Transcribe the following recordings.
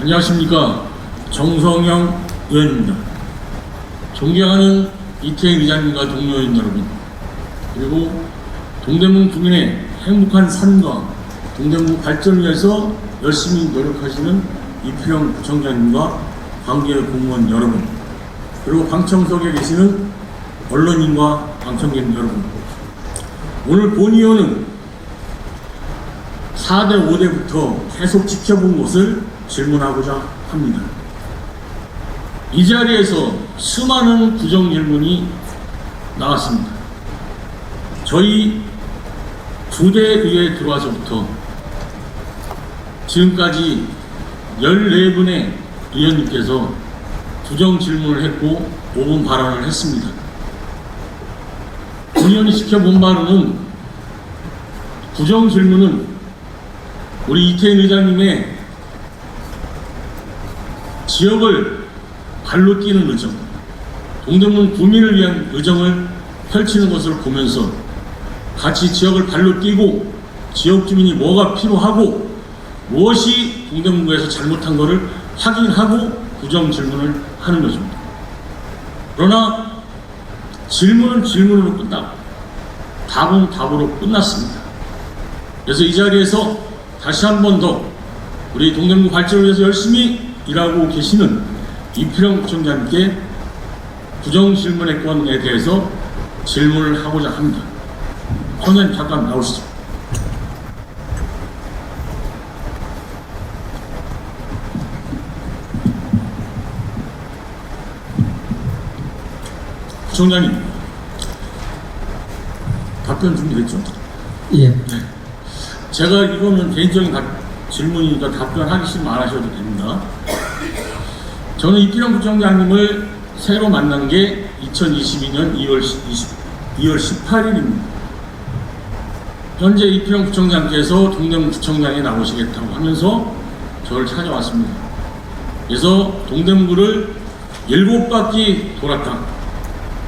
안녕하십니까. 정성영 의원입니다. 존경하는 이태희 의장님과 동료 의원 여러분, 그리고 동대문 구민의 행복한 삶과 동대문 발전을 위해서 열심히 노력하시는 이필영 구청장님과 관계 공무원 여러분, 그리고 방청석에 계시는 언론인과 방청객 여러분, 오늘 본의원은 4대 5대부터 계속 지켜본 것을 질문하고자 합니다. 이 자리에서 수많은 부정 질문이 나왔습니다. 저희 부대 의회에 들어와서부터 지금까지 14분의 의원님께서 부정 질문을 했고 5분 발언을 했습니다. 본의원이 지켜본 바로는 부정 질문은 우리 이태희 의장님의 지역을 발로 뛰는 의정, 동대문 구민을 위한 의정을 펼치는 것을 보면서 같이 지역을 발로 뛰고 지역 주민이 뭐가 필요하고 무엇이 동대문구에서 잘못한 것을 확인하고 부정 질문을 하는 것입니다. 그러나 질문은 질문으로 끝나고 답은 답으로 끝났습니다. 그래서 이 자리에서 다시 한 번 더 우리 동대문 발전을 위해서 열심히 일하고 계시는 이필영 구청장님께 부정 질문의 건에 대해서 질문을 하고자 합니다. 청장님 잠깐 나오시죠. 구청장님, 답변 준비됐죠? 예. 네. 제가 이거는 개인적인 질문이니까 답변하기 싫으면 안 하셔도 됩니다. 저는 이필영 구청장님을 새로 만난 게 2022년 2월 18일입니다. 현재 이필영 구청장께서 동대문 구청장에 나오시겠다고 하면서 저를 찾아왔습니다. 그래서 동대문구를 7바퀴 돌았다.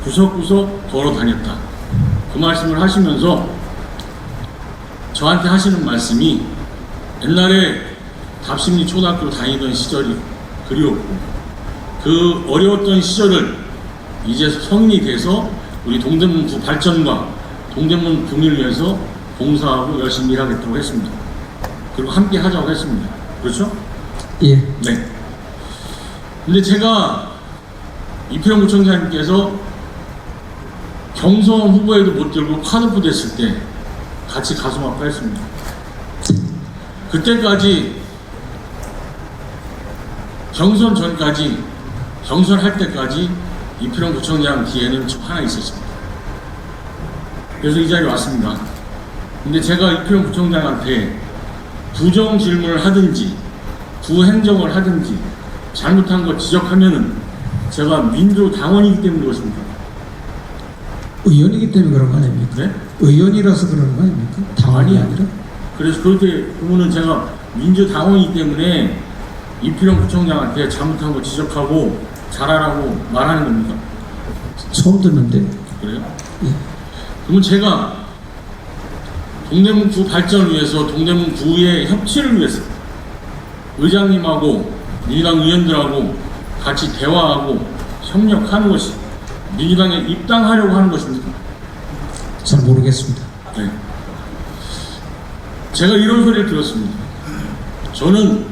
구석구석 걸어 다녔다. 그 말씀을 하시면서 저한테 하시는 말씀이 옛날에 답심리 초등학교 다니던 시절이 그리웠고 그 어려웠던 시절을 이제 성인이 돼서 우리 동대문구 발전과 동대문 구민을 위해서 봉사하고 열심히 일하겠다고 했습니다. 그리고 함께 하자고 했습니다. 그렇죠? 예. 네. 근데 제가 이필영 구청장님께서 경선 후보에도 못 들고 카드프 됐을 때 같이 가슴 아파했습니다. 그때까지 경선 전까지 경선할 때까지 이필영 구청장 뒤에는 저 하나 있었습니다. 그래서 이 자리에 왔습니다. 근데 제가 이필영 구청장한테 부정 질문을 하든지 부행정을 하든지 잘못한 거 지적하면은 제가 민주당원이기 때문에 그렇습니다. 의원이기 때문에 그런 거 아닙니까? 네? 의원이라서 그러는 거 아닙니까? 당원이 아니라? 그래서 그렇게 그러면은 제가 민주당원이기 때문에 이필영 구청장한테 잘못한 거 지적하고 잘하라고 말하는 겁니까? 처음 듣는데. 그래요? 예. 그러면 제가 동대문구 발전을 위해서 동대문구의 협치를 위해서 의장님하고 민주당 의원들하고 같이 대화하고 협력하는 것이 민주당에 입당하려고 하는 것입니까? 잘 모르겠습니다. 네. 제가 이런 소리를 들었습니다. 저는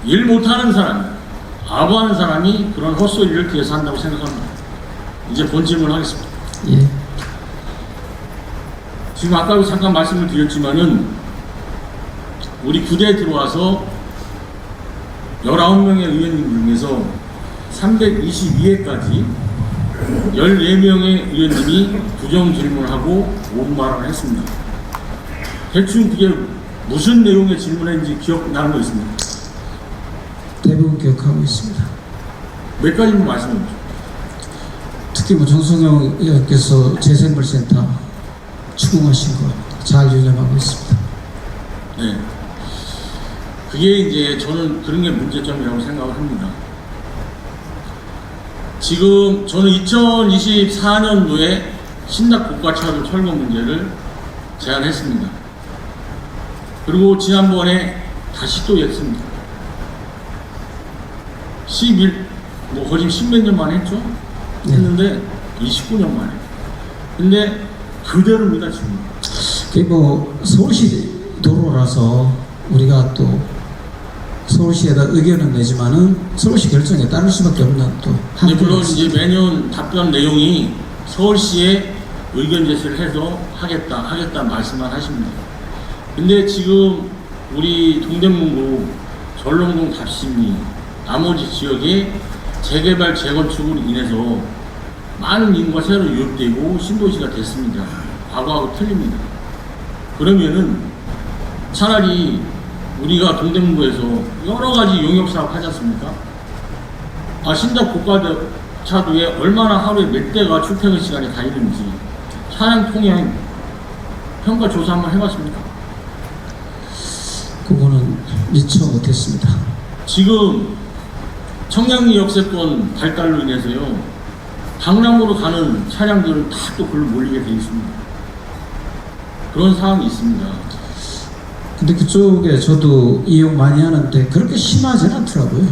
일 못하는 사람, 아부하는 사람이 그런 헛소리를 뒤에서 한다고 생각합니다. 이제 본질문을 하겠습니다. 예. 지금 아까도 잠깐 말씀을 드렸지만은 우리 부대에 들어와서 19명의 의원님 중에서 322회까지 14명의 의원님이 부정 질문을 하고 5분 발언을 했습니다. 대충 그게 무슨 내용의 질문인지 기억나는 거 있습니까? 대부분 기억하고 있습니다. 몇 가지만 말씀해 주세요. 특히 정성영 의원께서 재생물센터 추궁하신 거 잘 유념하고 있습니다. 네. 그게 이제 저는 그런 게 문제점이라고 생각을 합니다. 지금 저는 2024년도에 신납 고가차도 철거 문제를 제안했습니다. 그리고 지난번에 다시 또 했습니다. 거의 10몇 년 만에 했죠? 네. 했는데 29년 만에. 근데 그대로입니다, 지금. 그게 뭐 서울시 도로라서 우리가 또 서울시에다 의견은 내지만은 서울시 결정에 따를 수밖에 없는 또 근데 물론 한계가 이제 있습니다. 매년 답변 내용이 서울시에 의견 제시를 해서 하겠다 말씀만 하십니다. 근데 지금 우리 동대문구 전롱동 답심리 나머지 지역에 재개발 재건축으로 인해서 많은 인구가 새로 유입되고 신도시가 됐습니다. 과거하고 틀립니다. 그러면은 차라리 우리가 동대문구에서 여러 가지 용역사업 하지 않습니까? 신답 고가차도에 얼마나 하루에 몇 대가 출퇴근 시간에 다니는지 차량 통행 평가 조사 한번 해봤습니까? 그거는 미처 못했습니다. 지금 청량리 역세권 발달로 인해서요, 강남으로 가는 차량들은 다 또 글로 몰리게 돼 있습니다. 그런 상황이 있습니다. 근데 그쪽에 저도 이용 많이 하는데 그렇게 심하진 않더라고요.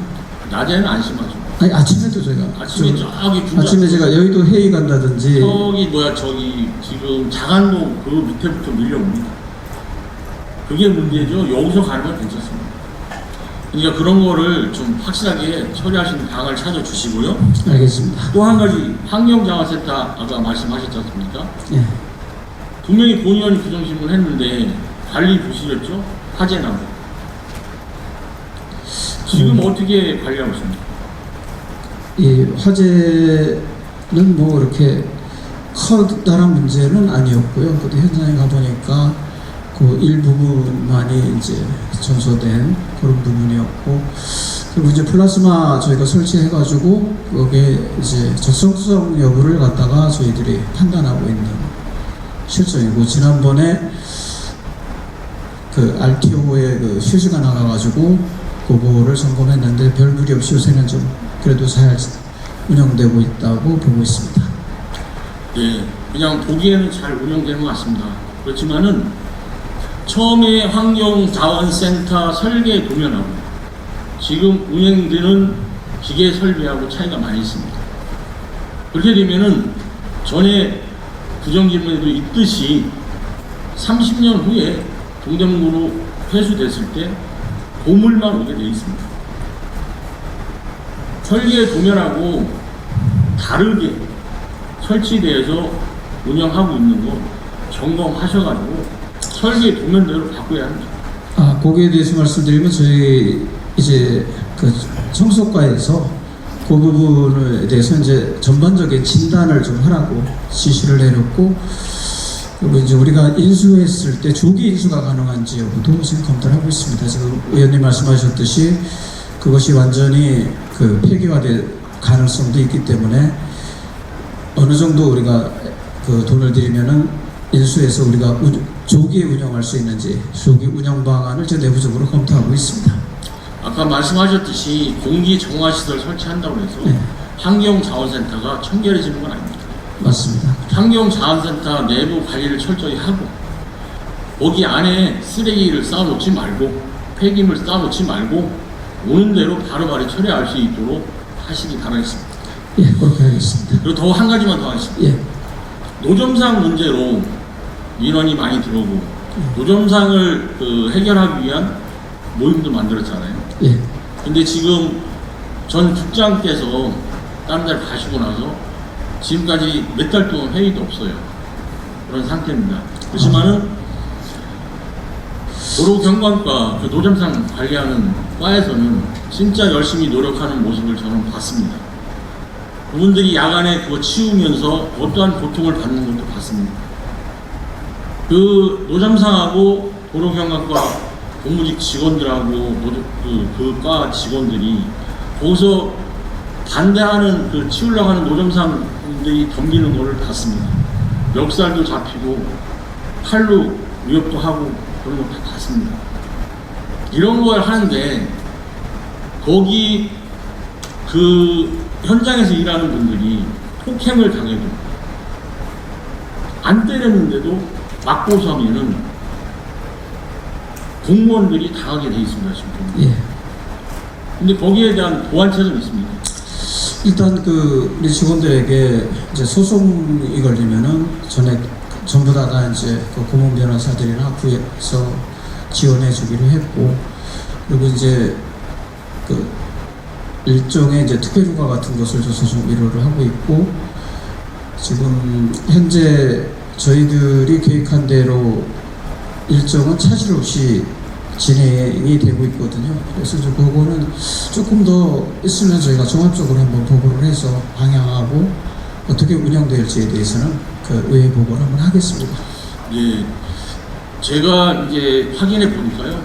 낮에는 안 심하죠. 아니 아침에도 저희가 아침에 저기 분당 아침에 제가 여의도 회의 간다든지 저기 지금 자간로 그 밑에부터 밀려옵니다. 그게 문제죠. 여기서 가는 건 괜찮습니다. 그러니까 그런 거를 좀 확실하게 처리하시는 방을 찾아주시고요. 알겠습니다. 또 한 가지 환경장화센터 아까 말씀하셨지 않습니까? 예. 분명히 본의원이 부정신문을 했는데 관리 부실했죠? 화재나고. 지금 어떻게 관리하고 있습니까? 이 화재는 뭐 이렇게 커다란 문제는 아니었고요. 그때 현장에 가보니까 그 일부분만이 이제 전소된 그런 부분이었고, 그리고 이제 플라스마 저희가 설치해가지고 거기에 이제 적성성 여부를 갖다가 저희들이 판단하고 있는 실정이고, 지난번에 그 RTO에 그 휴지가 나가가지고 그거를 점검했는데 별 무리 없이 요새는 좀 그래도 잘 운영되고 있다고 보고 있습니다. 네, 그냥 보기에는 잘 운영되는 것 같습니다. 그렇지만은 처음에 환경자원센터 설계 도면하고 지금 운영되는 기계 설비하고 차이가 많이 있습니다. 그렇게 되면은 전에 부정질문에도 있듯이 30년 후에 동대문구로 회수됐을 때 고물만 오게 되어 있습니다. 설계 도면하고 다르게 설치돼서 운영하고 있는 거 점검하셔가지고 설계 도면대로 바꿔야 합니다. 거기에 대해서 말씀드리면 저희 이제 그 청소과에서 그 부분에 대해서 이제 전반적인 진단을 좀 하라고 지시를 내렸고, 그리고 이제 우리가 인수했을 때 조기 인수가 가능한지 여부도 지금 검토를 하고 있습니다. 지금 의원님 말씀하셨듯이 그것이 완전히 그 폐기화될 가능성도 있기 때문에 어느 정도 우리가 그 돈을 들이면은 인수해서 우리가 조기에 운영할 수 있는지 조기 운영 방안을 저 내부적으로 검토하고 있습니다. 아까 말씀하셨듯이 공기 정화시설 설치한다고 해서 네. 환경자원센터가 청결해지는 건 아닙니다. 맞습니다. 환경자원센터 내부 관리를 철저히 하고 거기 안에 쓰레기를 쌓아놓지 말고 폐기물 쌓아놓지 말고 오는 대로 바로바로 처리할 수 있도록 하시기 바라겠습니다. 예, 그렇게 하겠습니다. 그리고 더 한 가지만 더 하겠습니다. 예, 노점상 문제로 민원이 많이 들어오고 노점상을 해결하기 위한 모임도 만들었잖아요. 예, 근데 지금 전 국장께서 다른 데를 가시고 나서 지금까지 몇 달 동안 회의도 없어요. 그런 상태입니다. 그렇지만은 도로경관과 그 노점상 관리하는 과에서는 진짜 열심히 노력하는 모습을 저는 봤습니다. 그분들이 야간에 그거 치우면서 어떠한 고통을 받는 것도 봤습니다. 그 노점상하고 도로경관과 공무직 직원들하고 그 과 직원들이 거기서 반대하는 그 치우려고 하는 노점상들이 덤비는 거를 봤습니다. 멱살도 잡히고 칼로 위협도 하고 그런 거 다 봤습니다. 이런 걸 하는데 거기 그 현장에서 일하는 분들이 폭행을 당해도 안 때렸는데도 맞고서 하면은 공무원들이 당하게 돼 있습니다. 지금. 예. 근데 거기에 대한 보완책은 있습니까? 일단 우리 직원들에게 이제 소송이 걸리면은 전에 전부 다가 이제 고문 변호사들이나 구에서 지원해 주기로 했고, 그리고 이제 일종의 이제 특별휴가 같은 것을 줘서 좀 위로를 하고 있고, 지금 현재 저희들이 계획한 대로 일정은 차질 없이 진행이 되고 있거든요. 그래서 이제 그거는 조금 더 있으면 저희가 종합적으로 한번 보고를 해서 방향하고 어떻게 운영될지에 대해서는 의회 보고를 한번 하겠습니다. 예, 제가 이제 확인해 보니까요,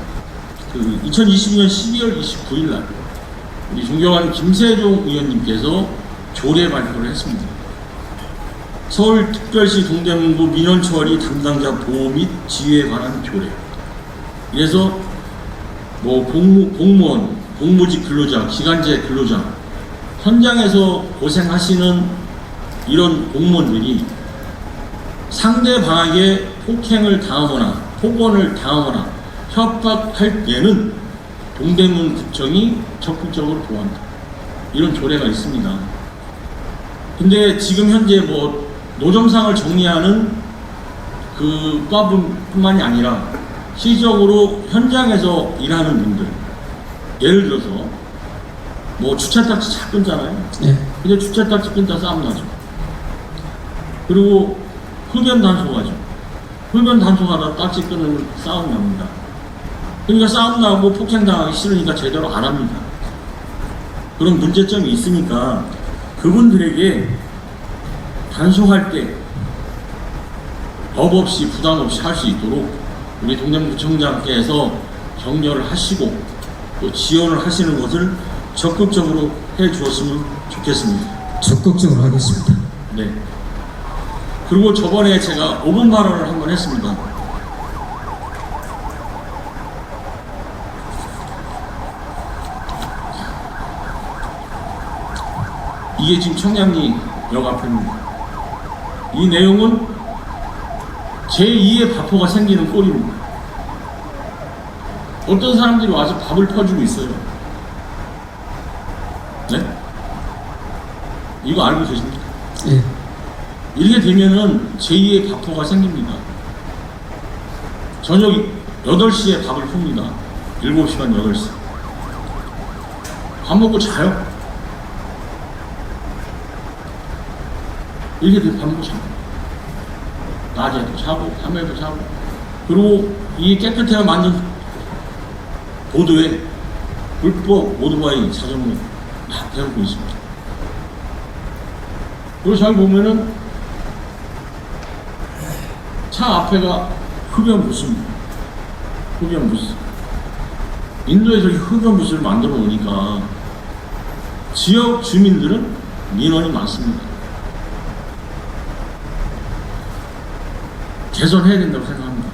2022년 12월 29일 날 우리 존경하는 김세종 의원님께서 조례 발표를 했습니다. 서울특별시 동대문구 민원처리 담당자 보호 및 지휘에 관한 조례. 그래서 뭐 공무원, 공무직 근로자, 기간제 근로자, 현장에서 고생하시는 이런 공무원들이 상대방에게 폭행을 당하거나 폭언을 당하거나 협박할 때는 동대문구청이 적극적으로 보호한다. 이런 조례가 있습니다. 근데 지금 현재 뭐 노점상을 정리하는 그 과분뿐만이 아니라 실질적으로 현장에서 일하는 분들, 예를 들어서 뭐 주차딱지 차 끊잖아요. 네. 근데 주차딱지 끊다 싸움 나죠. 그리고 흡연 단속하죠. 흡연 단속하다 딱지 끊으면 싸움 납니다. 그러니까 싸움 나고 폭행 당하기 싫으니까 제대로 안 합니다. 그런 문제점이 있으니까 그분들에게 단속할 때 법 없이 부담 없이 할 수 있도록 우리 동대문구청장께서 격려를 하시고 또 지원을 하시는 것을 적극적으로 해 주었으면 좋겠습니다. 적극적으로 하겠습니다. 네. 그리고 저번에 제가 5분 발언을 한번 했습니다. 이게 지금 청량리역 앞입니다. 이 내용은 제2의 바포가 생기는 꼴입니다. 어떤 사람들이 와서 밥을 퍼주고 있어요. 네? 이거 알고 계십니까? 예. 이렇게 되면은 제2의 바포가 생깁니다. 저녁 8시에 밥을 풉니다. 7시 반 8시. 밥 먹고 자요. 이렇게 되면 밥 먹고 자요. 낮에도 자고, 밤에도 자고. 그리고 이 깨끗하게 만든 보도에 불법 오토바이 자전거 막 대놓고 있습니다. 그리고 잘 보면은 차 앞에가 흡연 부스입니다. 흡연 부스. 인도에서 이 흡연 부스를 만들어 놓으니까 지역 주민들은 민원이 많습니다. 개선해야 된다고 생각합니다.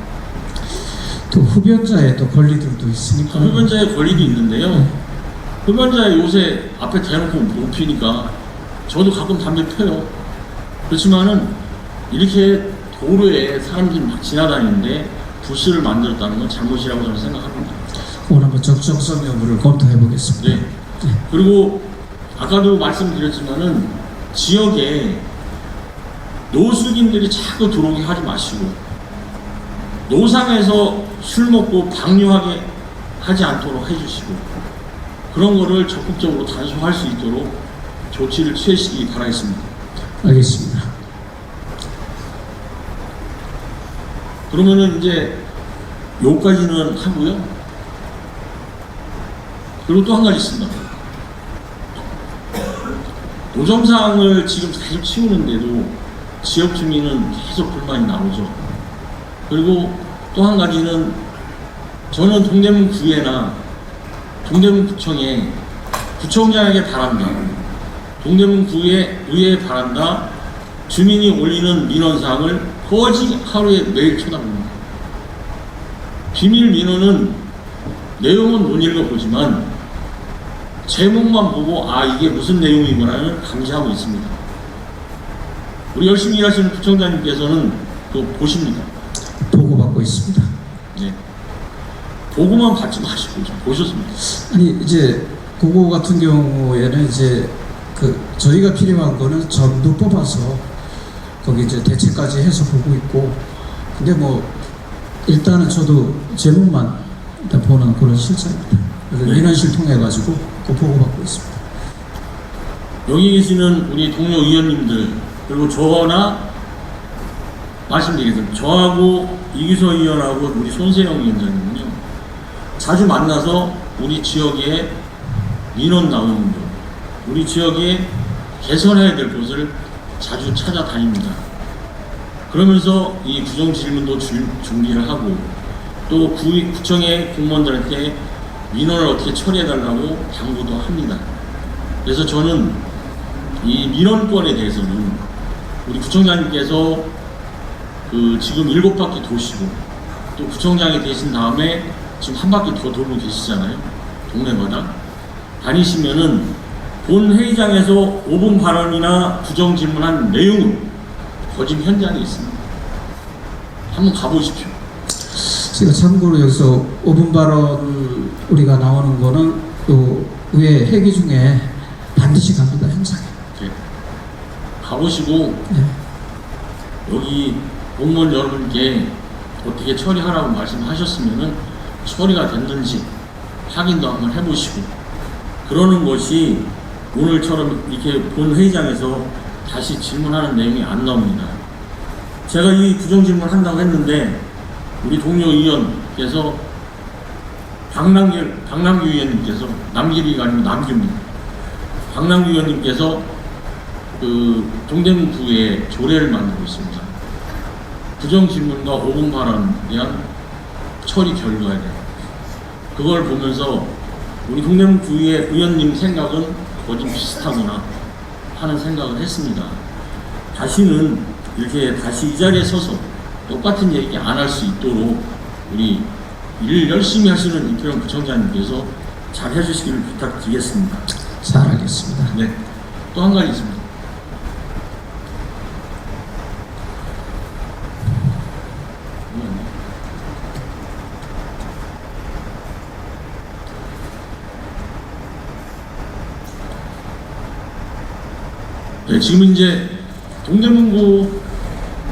또 흡연자의 또 권리들도 있으니까. 흡연자의 권리도 있는데요. 흡연자 요새 앞에 대놓고 못 피니까 저도 가끔 담배 펴요. 그렇지만은 이렇게 도로에 사람들이 막 지나다니는데 부스를 만들었다는 건 잘못이라고 저는 생각합니다. 오늘 한번 적정성 여부를 검토해 보겠습니다. 네. 그리고 아까도 말씀드렸지만은 지역에 노숙인들이 자꾸 들어오게 하지 마시고 노상에서 술 먹고 방류하게 하지 않도록 해주시고 그런 거를 적극적으로 단속할 수 있도록 조치를 취하시기 바라겠습니다. 알겠습니다. 그러면은 이제 요까지는 하고요. 그리고 또 한 가지 있습니다. 노점상을 지금 계속 치우는데도 지역 주민은 계속 불만이 나오죠. 그리고 또 한 가지는 저는 동대문구에나 동대문구청에 구청장에게 바란다. 동대문구에 의회에 바란다. 주민이 올리는 민원사항을 거의 하루에 매일 쳐다봅니다. 비밀 민원은 내용은 못 읽어보지만 제목만 보고 이게 무슨 내용이구나를 감지하고 있습니다. 우리 열심히 일하시는 구청장님께서는 그거 보십니까? 보고받고 있습니다. 네. 보고만 받지 마시고 좀 보셨습니까? 아니 이제 그거 같은 경우에는 이제 저희가 필요한 거는 전부 뽑아서 거기 이제 대체까지 해서 보고 있고, 근데 뭐 일단은 저도 제목만 일단 보는 그런 실장입니다. 그래서 네. 민원실 통해 가지고 그 보고받고 있습니다. 여기 계시는 우리 동료 의원님들, 그리고 저나 말씀드리겠습니다. 저하고 이규서 의원하고 우리 손세영 위원장님은요, 자주 만나서 우리 지역에 민원 나오는 분, 우리 지역에 개선해야 될 곳을 자주 찾아다닙니다. 그러면서 이 구정 질문도 준비를 하고, 또 구청의 공무원들한테 민원을 어떻게 처리해달라고 당부도 합니다. 그래서 저는 이 민원권에 대해서는 우리 구청장님께서 지금 7바퀴 도시고, 또 구청장이 되신 다음에 지금 한 바퀴 더 돌고 계시잖아요. 동네마다 다니시면은 본 회의장에서 5분 발언이나 구정 질문한 내용은 거짓 현장에 있습니다. 한번 가보십시오. 제가 참고로 여기서 5분 발언 우리가 나오는 거는 또 위에 회기 중에 반드시 갑니다, 현장에. 네. 가보시고 네. 여기 공무원 여러분께 어떻게 처리하라고 말씀하셨으면은 처리가 됐는지 확인도 한번 해보시고, 그러는 것이 오늘처럼 이렇게 본 회의장에서 다시 질문하는 내용이 안 나옵니다. 제가 이 구정 질문 한다고 했는데 우리 동료 의원께서 박남규 의원님께서, 남길이가 아니고 남규입니다. 박남규 의원님께서 동대문구에 조례를 만들고 있습니다. 구정 질문과 5분 발언에 대한 처리 결과에 대한, 그걸 보면서 우리 동대문구의 의원님 생각은 거의 비슷하구나 하는 생각을 했습니다. 다시는 이렇게 다시 이 자리에 서서 똑같은 얘기 안 할 수 있도록 우리 일 열심히 하시는 이태원 구청장님께서 잘 해주시기를 부탁드리겠습니다. 잘 알겠습니다. 네. 또 한 가지 있습니다. 네, 지금 이제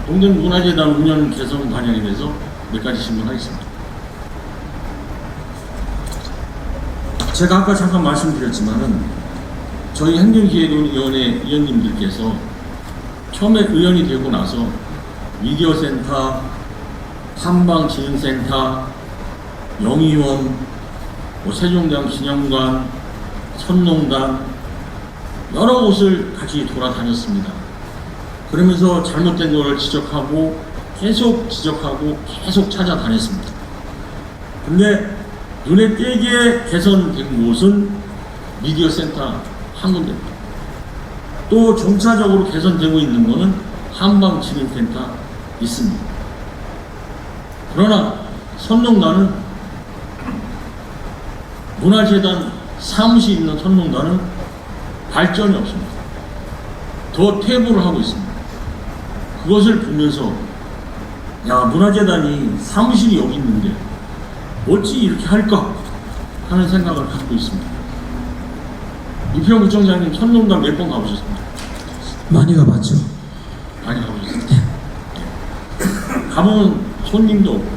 동대문문화재단 운영 개선 반영에 대해서 몇 가지 질문하겠습니다. 제가 아까 잠깐 말씀드렸지만은 저희 행정기획위원회 위원님들께서 처음에 의원이 되고 나서 미디어센터, 한방진흥센터, 영의원, 세종대왕 기념관, 선농단 여러 곳을 같이 돌아다녔습니다. 그러면서 잘못된 것을 지적하고 계속 찾아다녔습니다. 근데 눈에 띄게 개선된 곳은 미디어센터 한 군데입니다. 또 점차적으로 개선되고 있는 것은 한방진흥센터 있습니다. 그러나 선농단은 문화재단 사무실 있는 선농단은 발전이 없습니다. 더 퇴보를 하고 있습니다. 그것을 보면서 야, 문화재단이 사무실이 여기 있는데 어찌 이렇게 할까 하는 생각을 갖고 있습니다. 이태원 구청장님 선농단 몇 번 가보셨습니까? 많이 가봤죠. 많이 가보셨습니다. 가보면 손님도 없고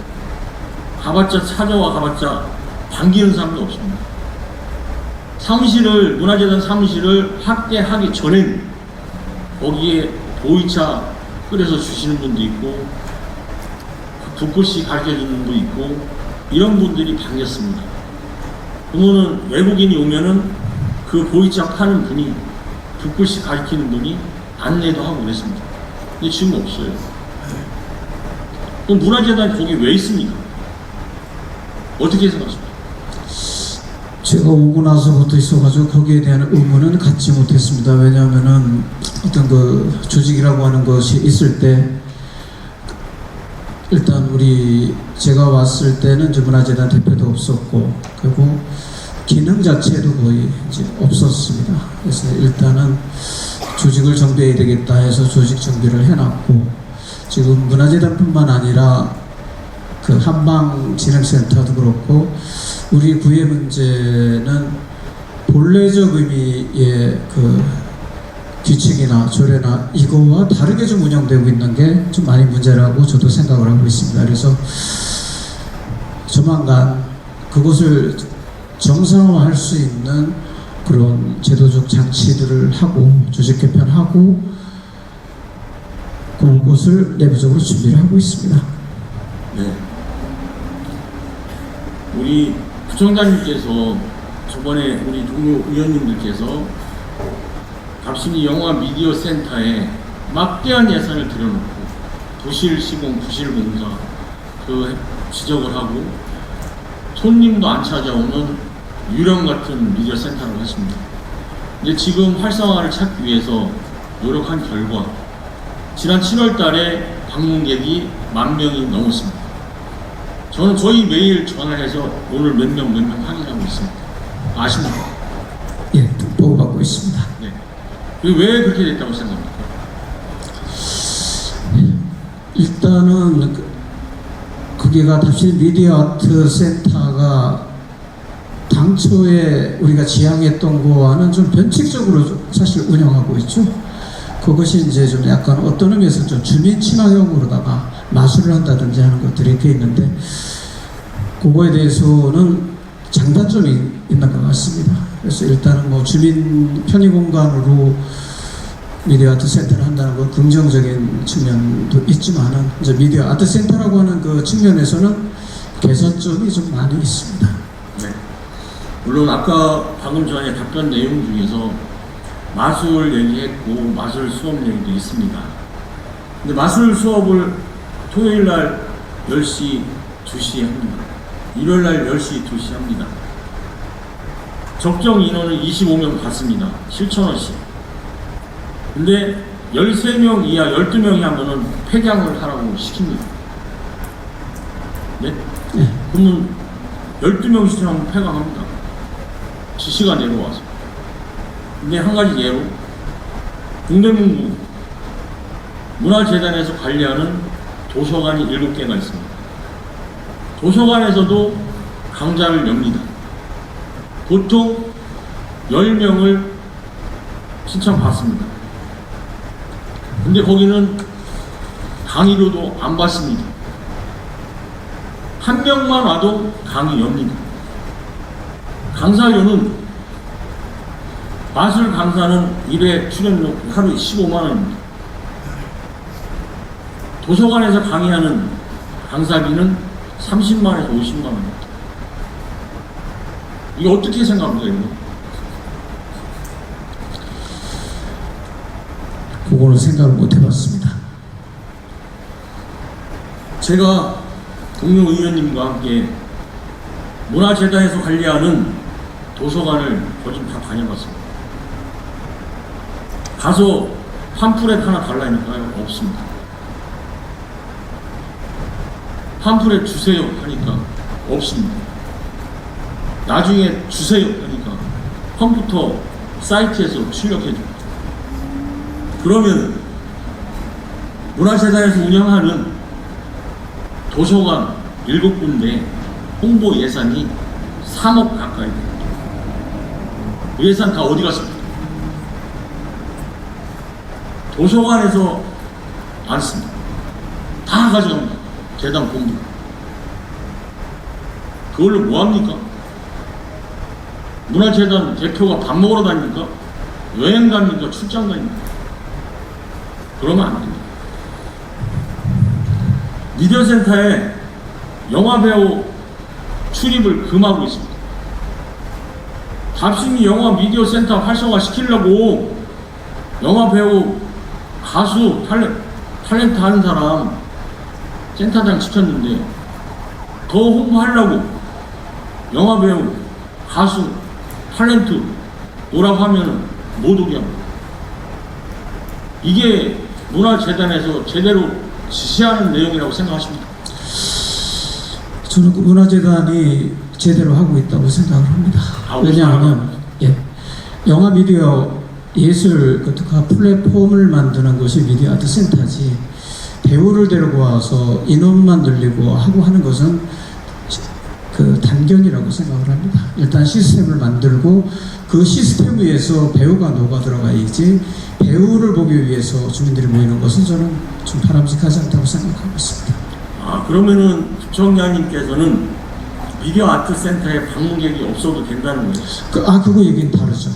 가봤자 찾아와 가봤자 반기는 사람도 없습니다. 사무실을, 문화재단 사무실을 확대하기 전에 거기에 보이차 끓여서 주시는 분도 있고 붓글씨 가르쳐주는 분도 있고 이런 분들이 반겼습니다. 그러면은 외국인이 오면은 그 보이차 파는 분이, 붓글씨 가르치는 분이 안내도 하고 그랬습니다. 근데 지금 없어요. 그럼 문화재단이 거기 왜 있습니까? 어떻게 생각하십니까? 제가 오고 나서부터 있어가지고 거기에 대한 의문은 갖지 못했습니다. 왜냐하면은 어떤 그 조직이라고 하는 것이 있을 때 일단 제가 왔을 때는 이제 문화재단 대표도 없었고, 그리고 기능 자체도 거의 이제 없었습니다. 그래서 일단은 조직을 정비해야 되겠다 해서 조직 정비를 해놨고, 지금 문화재단뿐만 아니라 그 한방진흥센터도 그렇고 우리 구의 문제는 본래적 의미의 그 규칙이나 조례나 이거와 다르게 좀 운영되고 있는 게 좀 많이 문제라고 저도 생각을 하고 있습니다. 그래서 조만간 그것을 정상화할 수 있는 그런 제도적 장치들을 하고 조직 개편하고 그것을 내부적으로 준비를 하고 있습니다. 네. 우리 부총장님께서 저번에 우리 동료 의원님들께서 갑순이 영화 미디어 센터에 막대한 예산을 들여놓고 부실 시공, 부실 공사 그 지적을 하고 손님도 안 찾아오는 유령 같은 미디어 센터라고 했습니다. 이제 지금 활성화를 찾기 위해서 노력한 결과 지난 7월 달에 방문객이 10,000명이 넘었습니다. 저는 거의 매일 전화해서 오늘 몇 명 확인하고 있습니다. 아십니까? 예, 보고받고 있습니다. 네. 그게 왜 그렇게 됐다고 생각합니까? 일단은 거기가 답실 미디어 아트 센터가 당초에 우리가 지향했던 거와는 좀 변칙적으로 사실 운영하고 있죠. 그것이 이제 좀 약간 어떤 의미에서 좀 주민 친화형으로다가 마술을 한다든지 하는 것들이 이렇게 있는데 그거에 대해서는 장단점이 있는 것 같습니다. 그래서 일단은 뭐 주민 편의 공간으로 미디어 아트 센터를 한다는 건 긍정적인 측면도 있지만은 이제 미디어 아트 센터라고 하는 그 측면에서는 개선점이 좀 많이 있습니다. 네. 물론 아까 방금 전에 답변 내용 중에서 마술 얘기했고 마술 수업 얘기도 있습니다. 근데 마술 수업을 토요일 날 10시, 2시 합니다. 일요일 날 10시, 2시 합니다. 적정 인원은 25명 받습니다. 7,000원씩. 근데 13명 이하 12명이 하면은 폐장을 하라고 시킵니다. 네? 그러면 12명씩 하면 폐강합니다. 지시가 내려와서. 근데 한 가지 예로 동대문구 문화재단에서 관리하는 도서관이 7개가 있습니다. 도서관에서도 강좌를 엽니다. 보통 10명을 신청받습니다. 근데 거기는 강의료도 안 받습니다. 한 명만 와도 강의 엽니다. 강사료는 마술 강사는 1회 출연료 하루에 15만 원입니다. 도서관에서 강의하는 강사비는 30만에서 50만 원입니다. 이거 어떻게 생각합니까, 이거? 그거는 생각을 못 해봤습니다. 제가 동료 의원님과 함께 문화재단에서 관리하는 도서관을 거의 다 다녀봤습니다. 가서 팜프렛 하나 달라니까 없습니다. 팜프렛 주세요 하니까 없습니다. 나중에 주세요 하니까 컴퓨터 사이트에서 출력해줍니다. 그러면 문화재단에서 운영하는 도서관 7군데 홍보 예산이 3억 가까이 됩니다. 그 예산 다 어디 갔습니까? 도서관에서 안 씁니다. 다 가져갑니다. 재단 공부. 그걸로 뭐 합니까? 문화재단 대표가 밥 먹으러 다닙니까? 여행 갑니까? 출장 다닙니까? 그러면 안 됩니다. 미디어 센터에 영화배우 출입을 금하고 있습니다. 답심이 영화 미디어 센터 활성화 시키려고 영화배우, 가수, 탤런트 하는 사람 센터장 시켰는데 더 홍보하려고 영화배우, 가수, 탤런트 오라고 하면 못 오게 합니다. 이게 문화재단에서 제대로 지시하는 내용이라고 생각하십니까? 저는 그 문화재단이 제대로 하고 있다고 생각을 합니다. 왜냐하면 영화 미디어 예술 그 특화 플랫폼을 만드는 것이 미디어 아트 센터지 배우를 데리고 와서 인원만 늘리고 하고 하는 것은 그 단견이라고 생각을 합니다. 일단 시스템을 만들고 그 시스템 위에서 배우가 녹아 들어가야지 배우를 보기 위해서 주민들이 모이는 것은 저는 좀 바람직하지 않다고 생각하고 있습니다. 아, 그러면은 부총장님께서는 미디어 아트 센터에 방문객이 없어도 된다는 거예요? 그거 얘기는 다르죠.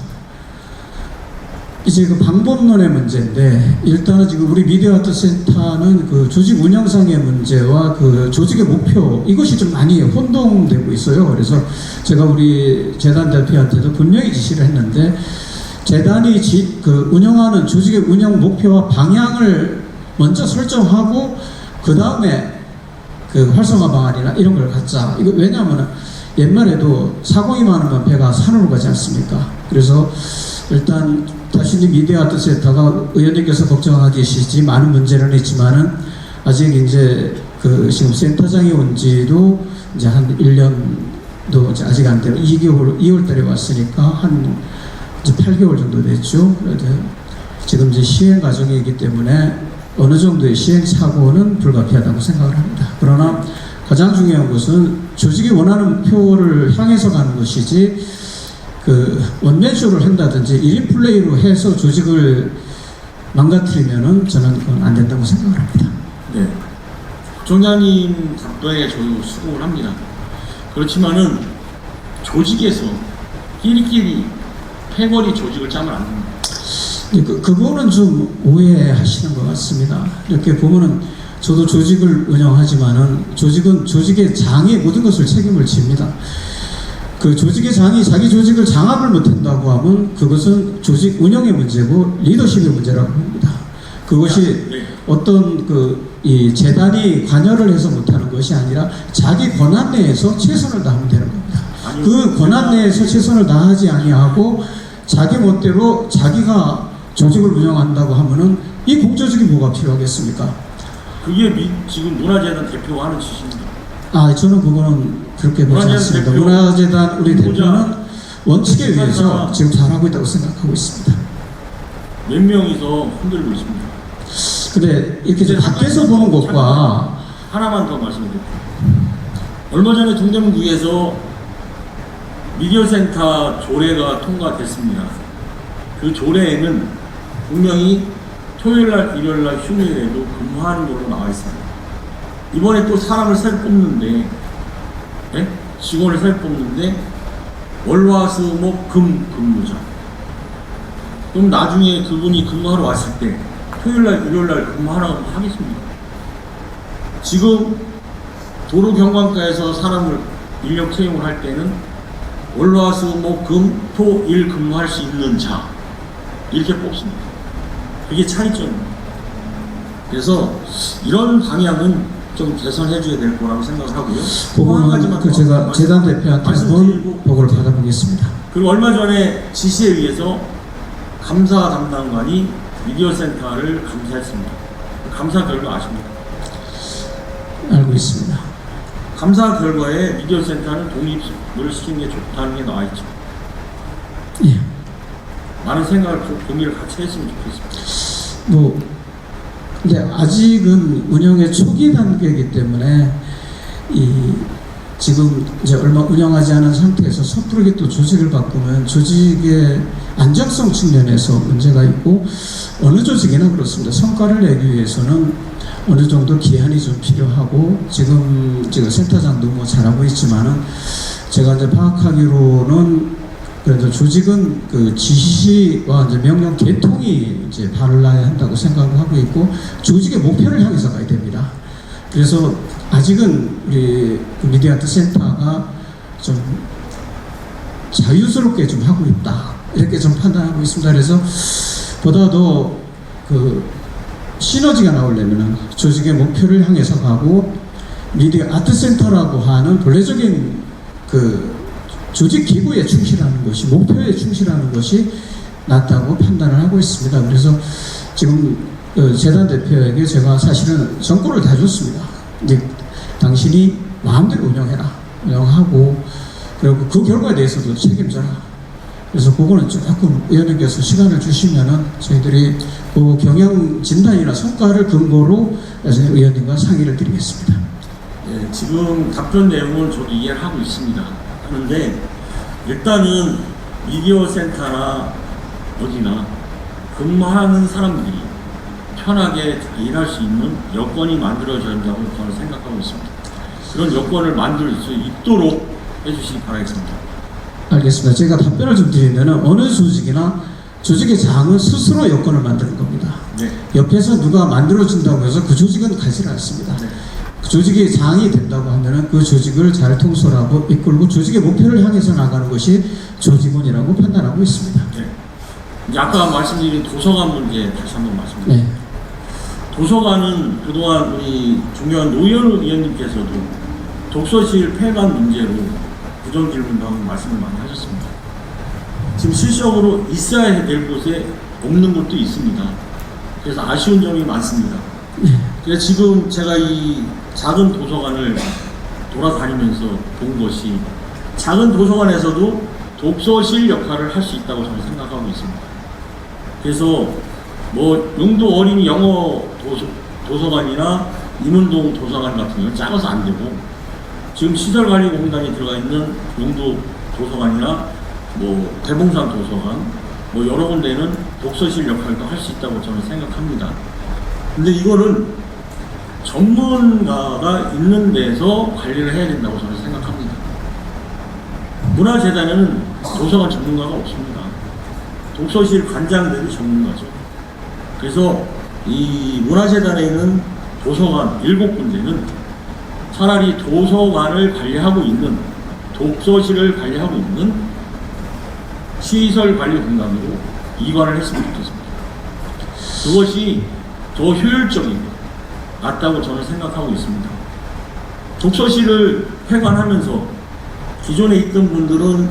이제 그 방법론의 문제인데, 일단은 지금 우리 미디어 아트 센터는 그 조직 운영상의 문제와 그 조직의 목표, 이것이 좀 많이 혼동되고 있어요. 그래서 제가 우리 재단 대표한테도 분명히 지시를 했는데, 재단이 그 운영하는 조직의 운영 목표와 방향을 먼저 설정하고, 그 다음에 그 활성화 방안이나 이런 걸 갖자. 이거 왜냐하면 옛말에도 사공이 많으면 배가 산으로 가지 않습니까? 그래서 일단 다시니 미디어 아트 센터가 의원님께서 걱정하고 계시지 많은 문제는 있지만은 아직 이제 그 지금 센터장이 온 지도 이제 한 1년도 이제 아직 안 되고 2월 달에 왔으니까 한 이제 8개월 정도 됐죠. 그래도 지금 이제 시행 과정이기 때문에 어느 정도의 시행 사고는 불가피하다고 생각을 합니다. 그러나 가장 중요한 것은 조직이 원하는 목표를 향해서 가는 것이지 그 원맨쇼를 한다든지 1인 플레이로 해서 조직을 망가뜨리면은 저는 그건 안 된다고 생각을 합니다. 네. 부총장님 답변에 저도 수긍을 합니다. 그렇지만은 조직에서 끼리끼리 패거리 조직을 짜면 안 됩니다. 그거는 좀 오해하시는 것 같습니다. 이렇게 보면은 저도 조직을 운영하지만은 조직은 조직의 장이 모든 것을 책임을 집니다. 그 조직의 장이 자기 조직을 장악을 못한다고 하면 그것은 조직 운영의 문제고 리더십의 문제라고 합니다. 그것이 어떤 이 재단이 관여를 해서 못하는 것이 아니라 자기 권한 내에서 최선을 다하면 되는 겁니다. 그 권한 내에서 최선을 다하지 아니하고 자기 멋대로 자기가 조직을 운영한다고 하면은 이 공조직이 뭐가 필요하겠습니까? 그게 지금 문화재단 대표가 하는 짓입니다. 저는 그거는 그렇게 보지 않습니다. 문화재단 우리 대표는 원칙에 의해서 지금 잘하고 있다고 생각하고 있습니다. 몇 명이서 흔들고 있습니다. 근데 이렇게 밖에서 보는 것과 하나만 더 말씀드릴게요. 얼마 전에 동대문구에서 미디어 센터 조례가 통과됐습니다. 그 조례에는 분명히 토요일날, 일요일날, 휴일에도 근무하는 걸로 나와 있습니다. 이번에 또 사람을 새로 뽑는데, 네? 직원을 새로 뽑는데 월화수목 금 근무자. 그럼 나중에 그분이 근무하러 왔을 때 토요일날, 일요일날 근무하라고 하겠습니까? 지금 도로경관과에서 사람을 인력 채용을 할 때는 월화수목 금, 토, 일 근무할 수 있는 자 이렇게 뽑습니다. 그게 차이점입니다. 그래서 이런 방향은 좀 개선해줘야 될 거라고 생각을 하고요. 그거는 제가 재단 대표한테 한번 보고를 받아보겠습니다. 그리고 얼마 전에 지시에 의해서 감사 담당관이 미디어 센터를 감사했습니다. 감사 결과 아십니까? 알고 있습니다. 감사 결과에 미디어 센터는 독립을 시키는 게 좋다는 게 나와 있죠. 예. 많은 생각을 고민을 같이 했으면 좋겠습니다. 근데 아직은 운영의 초기 단계이기 때문에 지금 이제 얼마 운영하지 않은 상태에서 섣부르게 또 조직을 바꾸면 조직의 안정성 측면에서 문제가 있고 어느 조직이나 그렇습니다. 성과를 내기 위해서는 어느 정도 기한이 좀 필요하고 지금 센터장도 뭐 잘하고 있지만은 제가 이제 파악하기로는 그래도 조직은 그 지시와 이제 명령 계통이 이제 발라야 한다고 생각을 하고 있고 조직의 목표를 향해서 가야 됩니다. 그래서 아직은 우리 미디어 아트 센터가 좀 자유스럽게 좀 하고 있다 이렇게 좀 판단하고 있습니다. 그래서 보다 더 그 시너지가 나오려면은 조직의 목표를 향해서 가고 미디어 아트 센터라고 하는 본래적인 그 조직 기구에 충실하는 것이 목표에 충실하는 것이 낫다고 판단을 하고 있습니다. 그래서 지금 재단 대표에게 제가 사실은 정권을 다 줬습니다. 이제 당신이 마음대로 운영하고 그리고 그 결과에 대해서도 책임져라. 그래서 그거는 조금 의원님께서 시간을 주시면은 저희들이 그 경영 진단이나 성과를 근거로 나중에 의원님과 상의를 드리겠습니다. 네, 네, 지금 답변 내용은 저도 이해를 하고 있습니다. 하는데 일단은 미디어 센터나 어디나 근무하는 사람들이 편하게 일할 수 있는 여건이 만들어져야 된다고 저는 생각하고 있습니다. 그런 여건을 만들 수 있도록 해주시기 바라겠습니다. 알겠습니다. 제가 답변을 좀 드리면 어느 조직이나 조직의 장은 스스로 여건을 만드는 겁니다. 네. 옆에서 누가 만들어준다고 해서 그 조직은 가지 않습니다. 네. 그 조직의 장이 된다고 하면은 그 조직을 잘 통솔하고 이끌고 조직의 목표를 향해서 나가는 것이 조직원이라고 판단하고 있습니다. 네. 이제 아까 말씀드린 도서관 문제 다시 한번 말씀드립니다. 네. 도서관은 그동안 우리 존경한 노현 의원님께서도 독서실 폐관 문제로 부정 질문도 하고 말씀을 많이 하셨습니다. 지금 실적으로 있어야 될 곳에 없는 곳도 있습니다. 그래서 아쉬운 점이 많습니다. 그래서 지금 제가 이 작은 도서관을 돌아다니면서 본 것이 작은 도서관에서도 독서실 역할을 할 수 있다고 저는 생각하고 있습니다. 그래서 뭐 용도 어린이 영어 도서관이나 임운동 도서관 같은 경우는 작아서 안 되고 지금 시설관리공단이 들어가 있는 용도 도서관이나 뭐 대봉산 도서관 뭐 여러 군데는 독서실 역할도 할 수 있다고 저는 생각합니다. 근데 이거는 전문가가 있는 데서 관리를 해야 된다고 저는 생각합니다. 문화재단에는 도서관 전문가가 없습니다. 독서실 관장들이 전문가죠. 그래서 이 문화재단에 있는 도서관 7군데는 차라리 도서관을 관리하고 있는 독서실을 관리하고 있는 시설관리공단으로 이관을 했으면 좋겠습니다. 그것이 더 효율적이고 맞다고 저는 생각하고 있습니다. 독서실을 폐관하면서 기존에 있던 분들은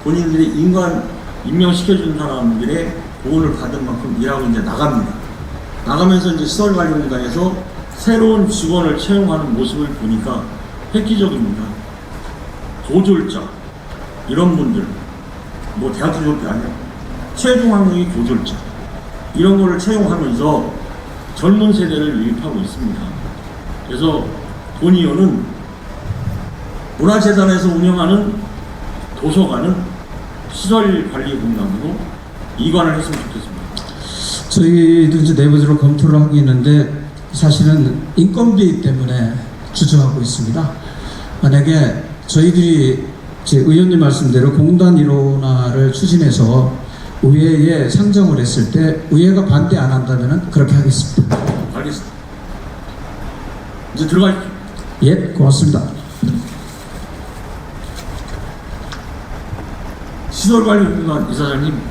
본인들이 임명시켜준 사람들의 보훈을 받은 만큼 일하고 이제 나갑니다. 나가면서 이제 시설관리공단에서 새로운 직원을 채용하는 모습을 보니까 획기적입니다. 고졸자 이런 분들 뭐 대학교 졸업이 아니라 최종 학력이 고졸자 이런 거를 채용하면서 젊은 세대를 유입하고 있습니다. 그래서 본의원은 문화재단에서 운영하는 도서관은 시설관리공단으로 이관을 했으면 좋겠습니다. 저희도 이제 내부적으로 검토를 하고 있는데 사실은 인건비 때문에 주저하고 있습니다. 만약에 저희들이 제 의원님 말씀대로 공단 일원화를 추진해서 의회에 상정을 했을 때 의회가 반대 안 한다면 그렇게 하겠습니다. 알겠습니다. 이제 들어가십시오. 예, 고맙습니다. 시설관리공단 이사장님.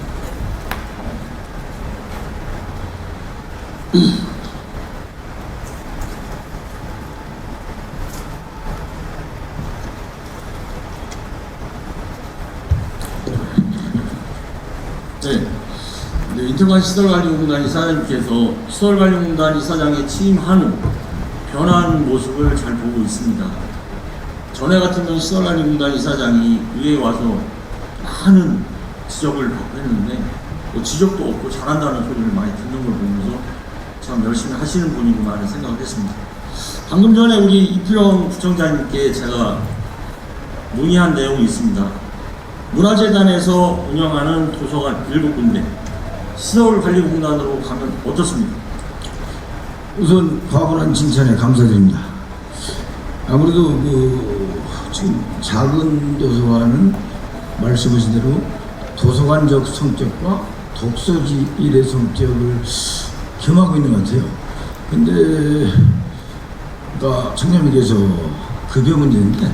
네, 인터관 시설관리공단 이사장님께서 시설관리공단 이사장에 취임한 후 변한 모습을 잘 보고 있습니다. 전에 같으면 시설관리공단 이사장이 위에 와서 많은 지적을 받고 했는데 뭐 지적도 없고 잘한다는 소리를 많이 듣는 걸 보면서 참 열심히 하시는 분이구나 하는 생각을 했습니다. 방금 전에 우리 이필영 부총장님께 제가 문의한 내용이 있습니다. 문화재단에서 운영하는 도서관 7군데 시설관리공단으로 가면 어떻습니까? 우선 과분한 칭찬에 감사드립니다. 아무래도 지금 작은 도서관은 말씀하신 대로 도서관적 성격과 독서지일의 성격을 겸하고 있는 것 같아요. 근데 아까 청장님께서 급여 문제인데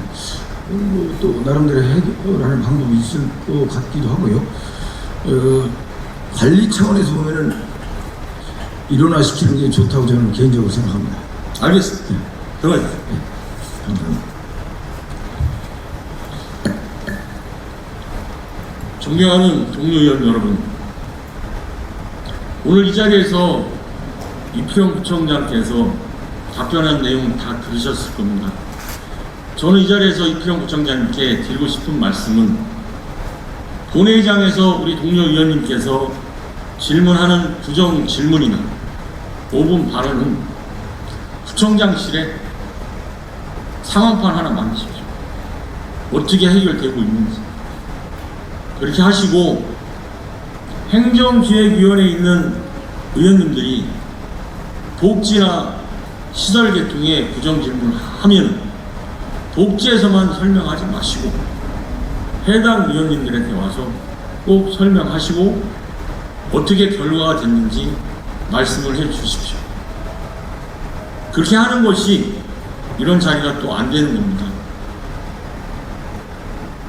또 나름대로 해결하는 방법이 있을 것 같기도 하고요. 관리 차원에서 보면은 일원화시키는 게 좋다고 저는 개인적으로 생각합니다. 알겠습니다. 네. 들어가십시오. 네. 감사합니다. 존경하는 동료 의원 여러분, 오늘 이 자리에서 이필영 부총장께서 답변한 내용 다 들으셨을 겁니다. 저는 이 자리에서 이필영 부총장님께 드리고 싶은 말씀은 본회의장에서 우리 동료 의원님께서 질문하는 부정 질문이나 5분 발언은 부총장실에 상황판 하나 만드십시오. 어떻게 해결되고 있는지. 그렇게 하시고 행정기획위원회에 있는 의원님들이 복지나 시설 개통에 부정질문을 하면 복지에서만 설명하지 마시고 해당 의원님들한테 와서 꼭 설명하시고 어떻게 결과가 됐는지 말씀을 해 주십시오. 그렇게 하는 것이 이런 자리가 또 안 되는 겁니다.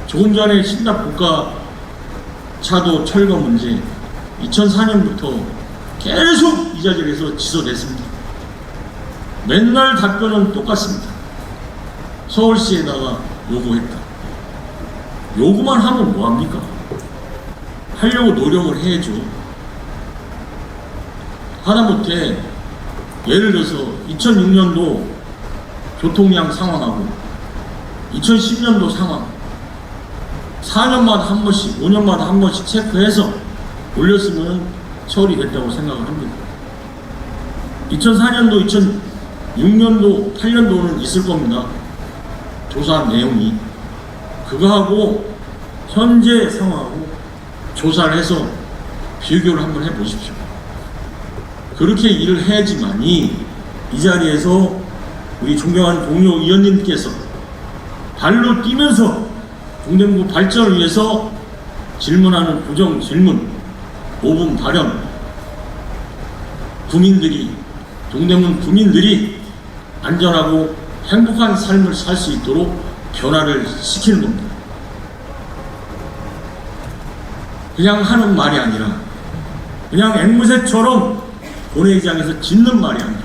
조금 전에 신납고가차도 철거 문제 2004년부터 계속 이 자리에서 지속됐습니다. 맨날 답변은 똑같습니다. 서울시에다가 요구했다. 요구만 하면 뭐합니까? 하려고 노력을 해야죠. 하다못해 예를 들어서 2006년도 교통량 상황하고 2010년도 상황 4년마다 한 번씩 5년마다 한 번씩 체크해서 올렸으면 처리됐다고 생각을 합니다. 2004년도 2006년도 8년도는 있을 겁니다. 조사 내용이 그거하고 현재 상황하고 조사를 해서 비교를 한번 해보십시오. 그렇게 일을 해야지만이 이 자리에서 우리 존경하는 동료 의원님께서 발로 뛰면서 동대문구 발전을 위해서 질문하는 부정 질문, 오분 발언, 동대문 구민들이 안전하고 행복한 삶을 살 수 있도록 변화를 시키는 겁니다. 그냥 하는 말이 아니라 그냥 앵무새처럼 본회의장에서 짖는 말이 아니라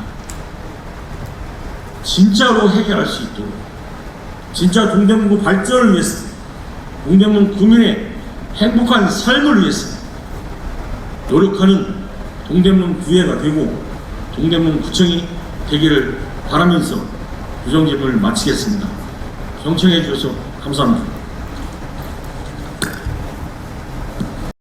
진짜로 해결할 수 있도록 진짜 동대문구 발전을 위해서 동대문 구민의 행복한 삶을 위해서 노력하는 동대문 구회가 되고 동대문 구청이 되기를 바라면서 부정질문을 마치겠습니다. 경청해 주셔서 감사합니다.